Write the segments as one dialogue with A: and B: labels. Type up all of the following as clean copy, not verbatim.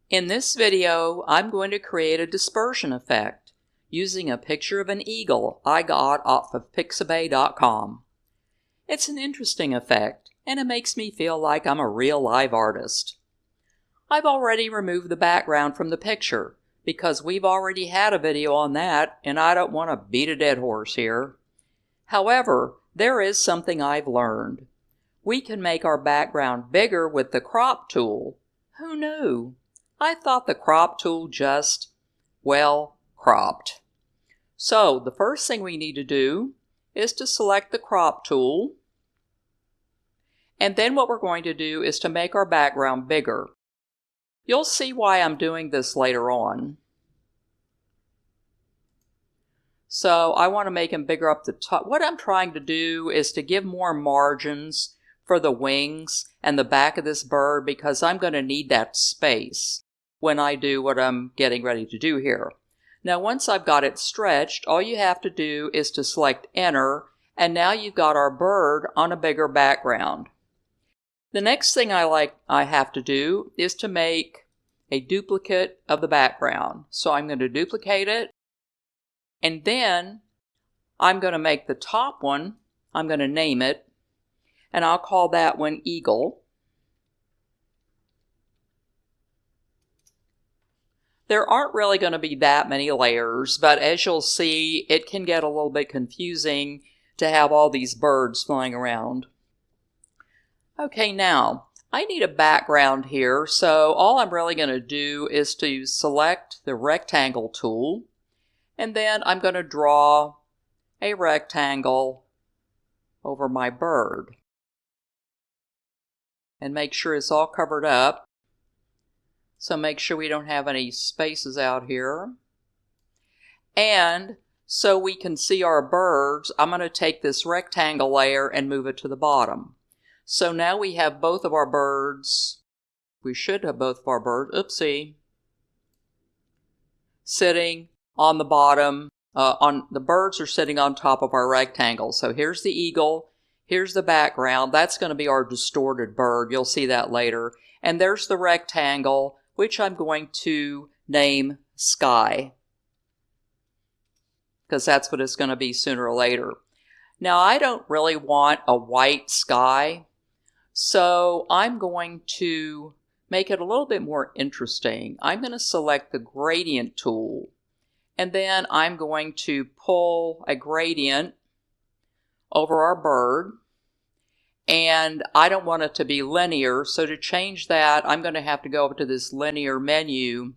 A: In this video, I'm going to create a dispersion effect using a picture of an eagle I got off of pixabay.com. It's an interesting effect, and it makes me feel like I'm a real live artist. I've already removed the background from the picture because we've already had a video on that, and I don't want to beat a dead horse here. However, there is something I've learned. We can make our background bigger with the crop tool. Who knew? I thought the crop tool just, well, cropped. So the first thing we need to do is to select the crop tool. And then what we're going to do is to make our background bigger. You'll see why I'm doing this later on. So I want to make them bigger up the top. What I'm trying to do is to give more margins for the wings and the back of this bird because I'm going to need that space when I do what I'm getting ready to do here. Now once I've got it stretched, all you have to do is to select Enter, and now you've got our bird on a bigger background. The next thing I have to do is to make a duplicate of the background. So I'm going to duplicate it, and then I'm going to make the top one, I'm going to name it, and I'll call that one Eagle. There aren't really going to be that many layers, but as you'll see, it can get a little bit confusing to have all these birds flying around. Okay, now, I need a background here, so all I'm really going to do is to select the rectangle tool, and then I'm going to draw a rectangle over my bird. And make sure it's all covered up. So make sure we don't have any spaces out here. And so we can see our birds, I'm going to take this rectangle layer and move it to the bottom. So now we have both of our birds, we should have both of our birds, oopsie, sitting on the bottom. The birds are sitting on top of our rectangle. So here's the eagle, here's the background. That's going to be our distorted bird. You'll see that later. And there's the rectangle, which I'm going to name Sky, because that's what it's going to be sooner or later. Now, I don't really want a white sky, so I'm going to make it a little bit more interesting. I'm going to select the gradient tool, and then I'm going to pull a gradient over our bird. And I don't want it to be linear, so to change that, I'm going to have to go over to this linear menu,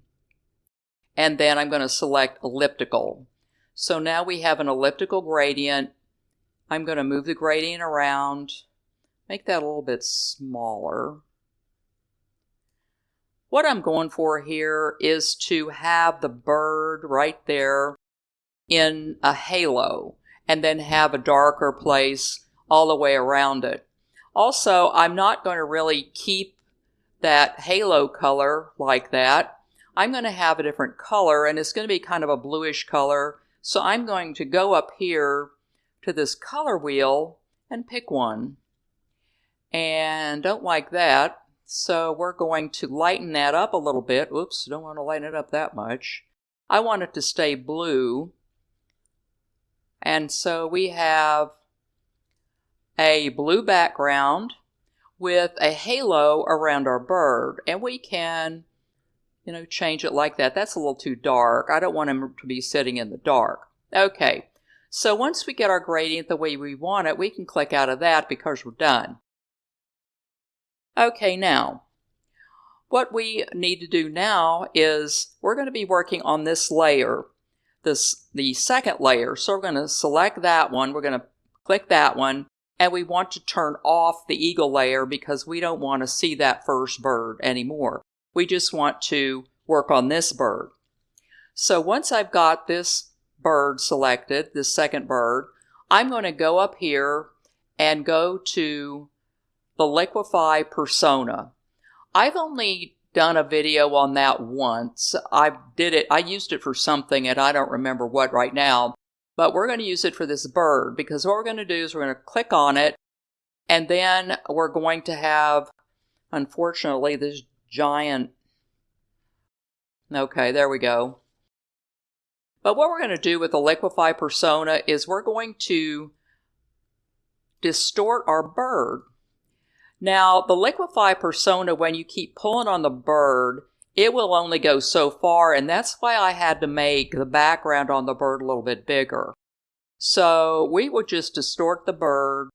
A: and then I'm going to select elliptical. So now we have an elliptical gradient. I'm going to move the gradient around, make that a little bit smaller. What I'm going for here is to have the bird right there in a halo, and then have a darker place all the way around it. Also, I'm not going to really keep that halo color like that. I'm going to have a different color, and it's going to be kind of a bluish color. So I'm going to go up here to this color wheel and pick one. And don't like that. So we're going to lighten that up a little bit. Oops, don't want to lighten it up that much. I want it to stay blue. And so we have a blue background with a halo around our bird, and we can, change it like that. That's a little too dark. I don't want him to be sitting in the dark. Okay, so once we get our gradient the way we want it, we can click out of that because we're done. Okay, now, what we need to do now is we're going to be working on this layer, the second layer. So we're going to select that one, we're going to click that one, and we want to turn off the eagle layer because we don't want to see that first bird anymore. We just want to work on this bird. So once I've got this bird selected, this second bird, I'm going to go up here and go to the liquify persona. I've only done a video on that once. I used it for something and I don't remember what right now. But we're going to use it for this bird because what we're going to do is we're going to click on it, and then we're going to have, unfortunately, this giant Okay, there we go. But what we're going to do with the liquify persona is we're going to distort our bird. Now, the liquify persona, when you keep pulling on the bird, it will only go so far, and that's why I had to make the background on the bird a little bit bigger. So we would just distort the bird.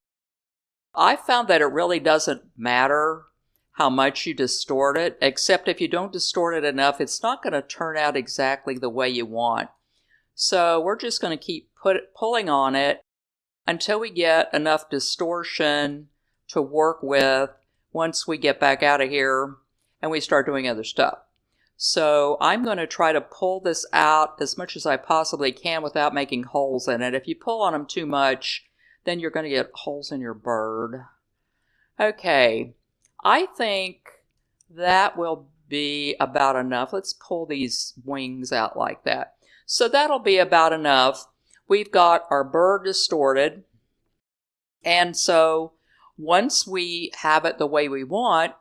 A: I found that it really doesn't matter how much you distort it, except if you don't distort it enough, it's not going to turn out exactly the way you want. So we're just going to keep pulling on it until we get enough distortion to work with once we get back out of here and we start doing other stuff. So I'm going to try to pull this out as much as I possibly can without making holes in it. If you pull on them too much, then you're going to get holes in your bird. Okay, I think that will be about enough. Let's pull these wings out like that. So that'll be about enough. We've got our bird distorted. And so once we have it the way we want,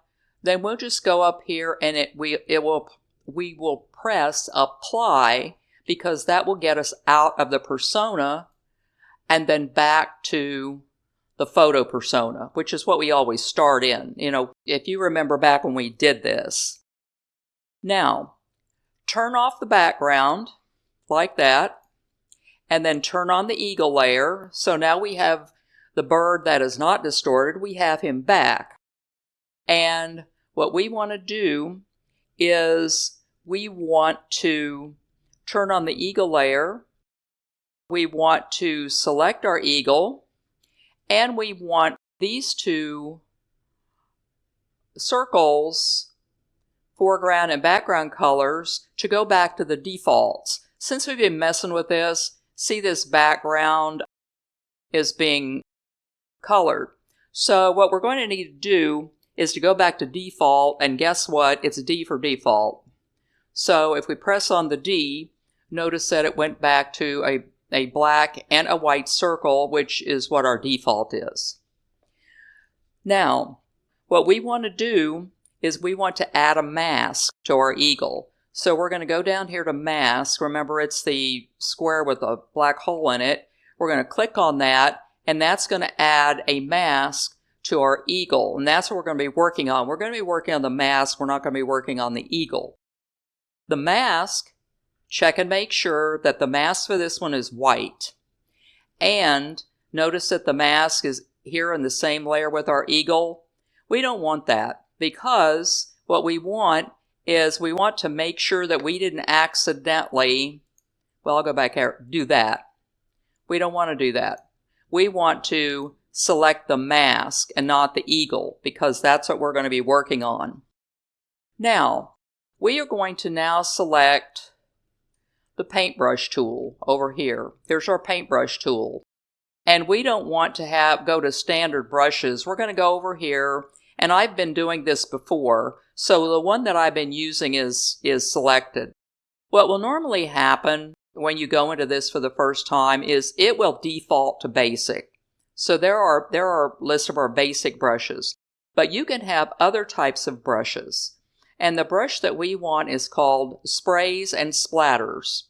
A: then we'll just go up here and we will press apply, because that will get us out of the persona and then back to the photo persona, which is what we always start in. You know, if you remember back when we did this. Now, turn off the background like that, and then turn on the eagle layer. So now we have the bird that is not distorted. We have him back. And what we want to do is we want to turn on the eagle layer. We want to select our eagle, and we want these two circles, foreground and background colors, to go back to the defaults. Since we've been messing with this, see this background is being colored. So what we're going to need to do is to go back to default, and guess what? It's D for default. So if we press on the D, notice that it went back to a black and a white circle, which is what our default is. Now, what we want to do is we want to add a mask to our eagle. So we're going to go down here to mask. Remember, it's the square with a black hole in it. We're going to click on that, and that's going to add a mask to our eagle. And that's what we're going to be working on. We're going to be working on the mask. We're not going to be working on the eagle. The mask, check and make sure that the mask for this one is white. And notice that the mask is here in the same layer with our eagle. We don't want that, because what we want is we want to make sure that we didn't accidentally, well, I'll go back here, do that. We don't want to do that. We want to select the mask and not the eagle, because that's what we're going to be working on. Now, we are going to now select the paintbrush tool over here. Here's our paintbrush tool. And we don't want to go to standard brushes. We're going to go over here, and I've been doing this before, so the one that I've been using is selected. What will normally happen when you go into this for the first time is it will default to basic. So there are lists of our basic brushes, but you can have other types of brushes. And the brush that we want is called Sprays and Splatters.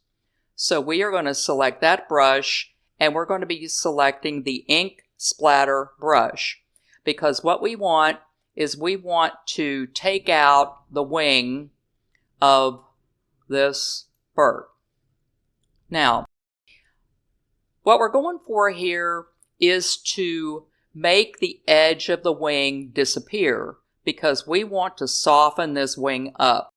A: So we are going to select that brush, and we're going to be selecting the ink splatter brush, because what we want is we want to take out the wing of this bird. Now, what we're going for here is to make the edge of the wing disappear, because we want to soften this wing up,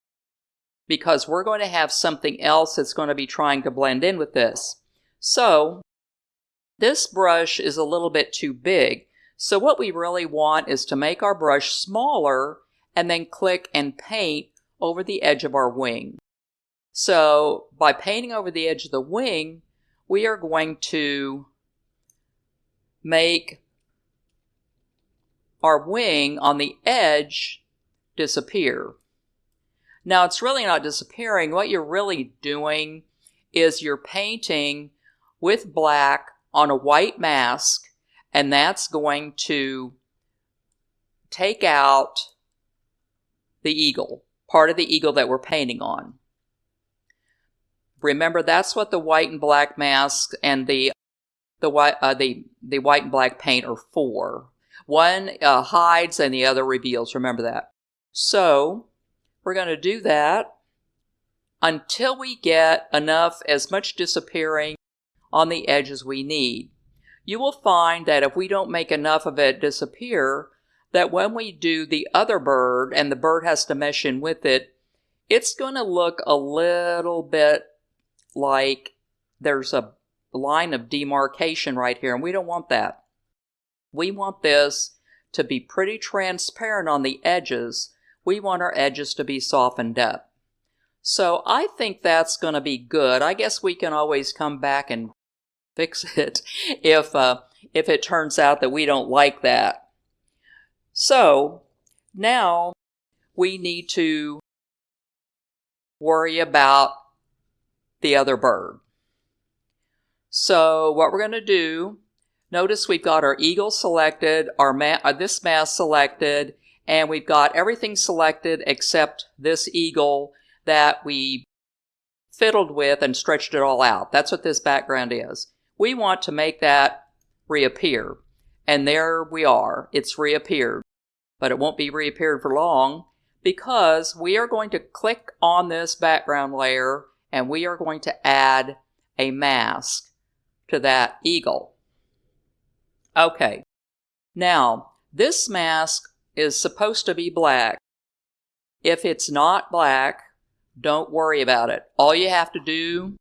A: because we're going to have something else that's going to be trying to blend in with this. So this brush is a little bit too big. So what we really want is to make our brush smaller and then click and paint over the edge of our wing. So by painting over the edge of the wing, we are going to make our wing on the edge disappear. Now, it's really not disappearing. What you're really doing is you're painting with black on a white mask, and that's going to take out the eagle, part of the eagle that we're painting on. Remember, that's what the white and black mask and the white and black paint are for. One hides and the other reveals. Remember that. So we're going to do that until we get enough, as much disappearing on the edge as we need. You will find that if we don't make enough of it disappear, that when we do the other bird and the bird has to mesh in with it, it's going to look a little bit like there's a line of demarcation right here, and we don't want that. We want this to be pretty transparent on the edges. We want our edges to be softened up. So I think that's going to be good. I guess we can always come back and fix it if it turns out that we don't like that. So now we need to worry about the other bird. So what we're going to do, notice we've got our eagle selected, this mask selected, and we've got everything selected except this eagle that we fiddled with and stretched it all out. That's what this background is. We want to make that reappear. And there we are. It's reappeared. But it won't be reappeared for long because we are going to click on this background layer and we are going to add a mask to that eagle. Okay. Now, this mask is supposed to be black. If it's not black, don't worry about it. All you have to do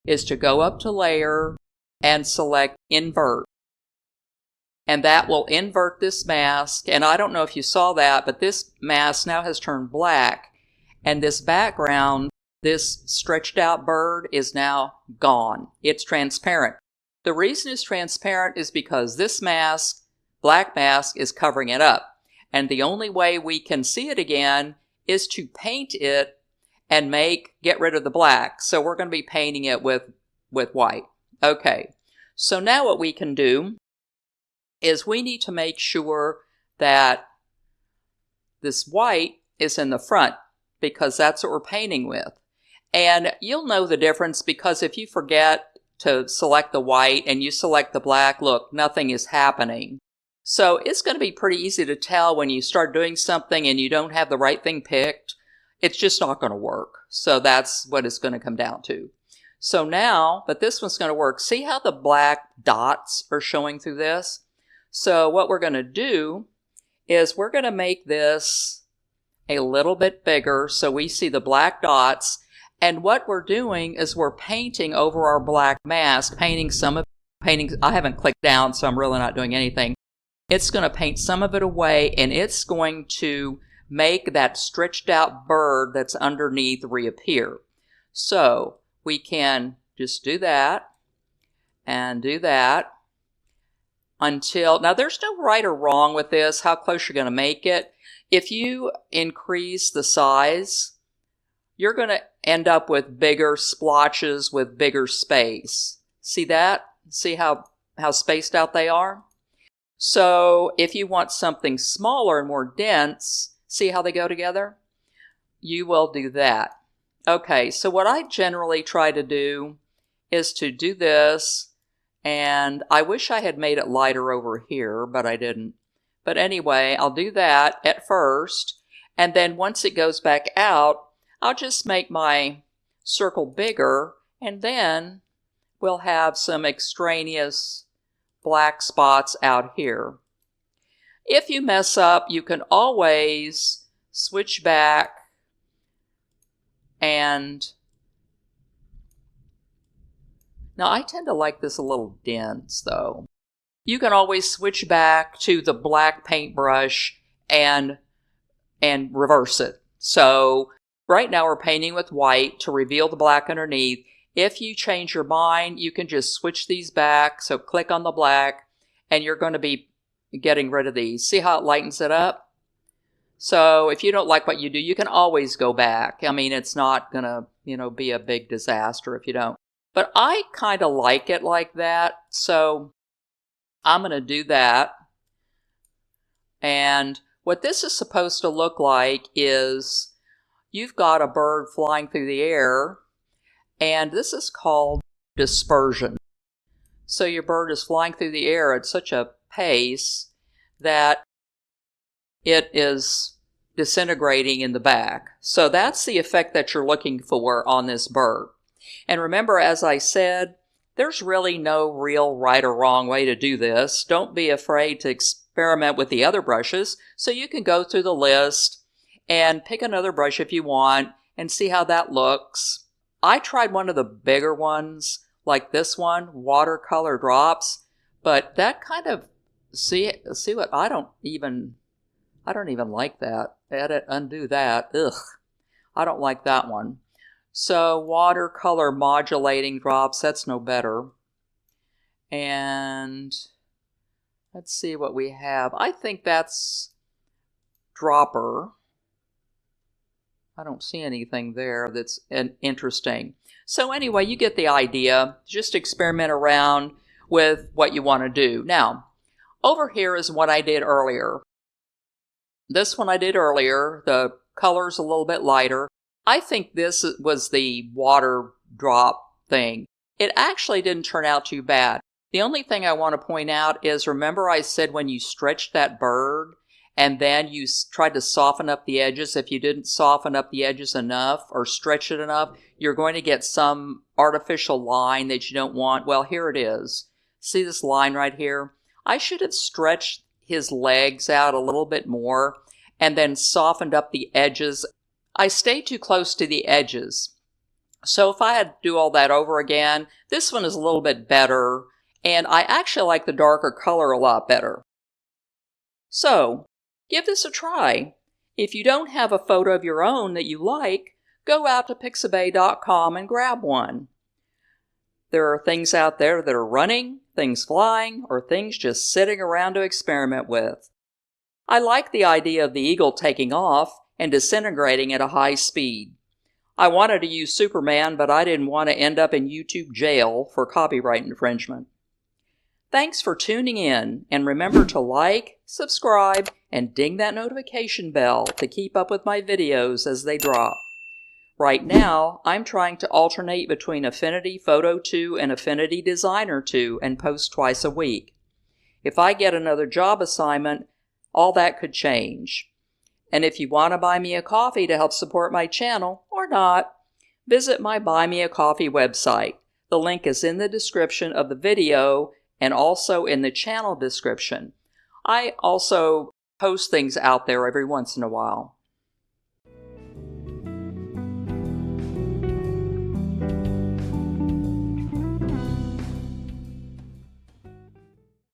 A: is to go up to Layer and select Invert. And that will invert this mask. And I don't know if you saw that, but this mask now has turned black. And this background, this stretched out bird, is now gone. It's transparent. The reason it's transparent is because this mask, black mask, is covering it up. And the only way we can see it again is to paint it and get rid of the black. So we're going to be painting it with white. Okay, so now what we can do is we need to make sure that this white is in the front because that's what we're painting with. And you'll know the difference because if you forget to select the white and you select the black, look, nothing is happening. So it's going to be pretty easy to tell when you start doing something and you don't have the right thing picked. It's just not going to work. So that's what it's going to come down to. So now, but this one's going to work. See how the black dots are showing through this? So what we're going to do is we're going to make this a little bit bigger so we see the black dots. And what we're doing is we're painting over our black mask, I haven't clicked down, so I'm really not doing anything. It's going to paint some of it away, and it's going to make that stretched out bird that's underneath reappear. So we can just do that and do that until, now there's no right or wrong with this, how close you're going to make it. If you increase the size, you're going to end up with bigger splotches with bigger space. See that? See how spaced out they are? So if you want something smaller and more dense, see how they go together? You will do that. Okay, so what I generally try to do is to do this, and I wish I had made it lighter over here, but I didn't. But anyway, I'll do that at first, and then once it goes back out, I'll just make my circle bigger, and then we'll have some extraneous black spots out here. If you mess up, you can always switch back and now I tend to like this a little dense though. You can always switch back to the black paintbrush and reverse it. So right now we're painting with white to reveal the black underneath. If you change your mind, you can just switch these back. So click on the black and you're going to be getting rid of these. See how it lightens it up? So if you don't like what you do, you can always go back. I mean, it's not going to, be a big disaster if you don't. But I kind of like it like that. So I'm going to do that. And what this is supposed to look like is you've got a bird flying through the air, and this is called dispersion. So your bird is flying through the air at such a pace that it is disintegrating in the back. So that's the effect that you're looking for on this bird. And remember, as I said, there's really no real right or wrong way to do this. Don't be afraid to experiment with the other brushes. So you can go through the list and pick another brush if you want and see how that looks. I tried one of the bigger ones, like this one, watercolor drops, but that kind of, see what, I don't even like that. Edit, undo that. Ugh, I don't like that one. So watercolor modulating drops, that's no better. And let's see what we have. I think that's dropper. I don't see anything there that's interesting. So anyway, you get the idea. Just experiment around with what you want to do. Now, over here is what I did earlier. This one I did earlier. The color's a little bit lighter. I think this was the water drop thing. It actually didn't turn out too bad. The only thing I want to point out is, remember I said when you stretched that bird and then you tried to soften up the edges, if you didn't soften up the edges enough or stretch it enough, you're going to get some artificial line that you don't want. Well, here it is. See this line right here? I should have stretched his legs out a little bit more and then softened up the edges. I stayed too close to the edges. So if I had to do all that over again, this one is a little bit better, and I actually like the darker color a lot better. So, give this a try. If you don't have a photo of your own that you like, go out to pixabay.com and grab one. There are things out there that are running, things flying, or things just sitting around to experiment with. I like the idea of the eagle taking off and disintegrating at a high speed. I wanted to use Superman, but I didn't want to end up in YouTube jail for copyright infringement. Thanks for tuning in, and remember to like, subscribe, and ding that notification bell to keep up with my videos as they drop. Right now, I'm trying to alternate between Affinity Photo 2 and Affinity Designer 2 and post twice a week. If I get another job assignment, all that could change. And if you want to buy me a coffee to help support my channel, or not, visit my Buy Me a Coffee website. The link is in the description of the video and also in the channel description. I also post things out there every once in a while.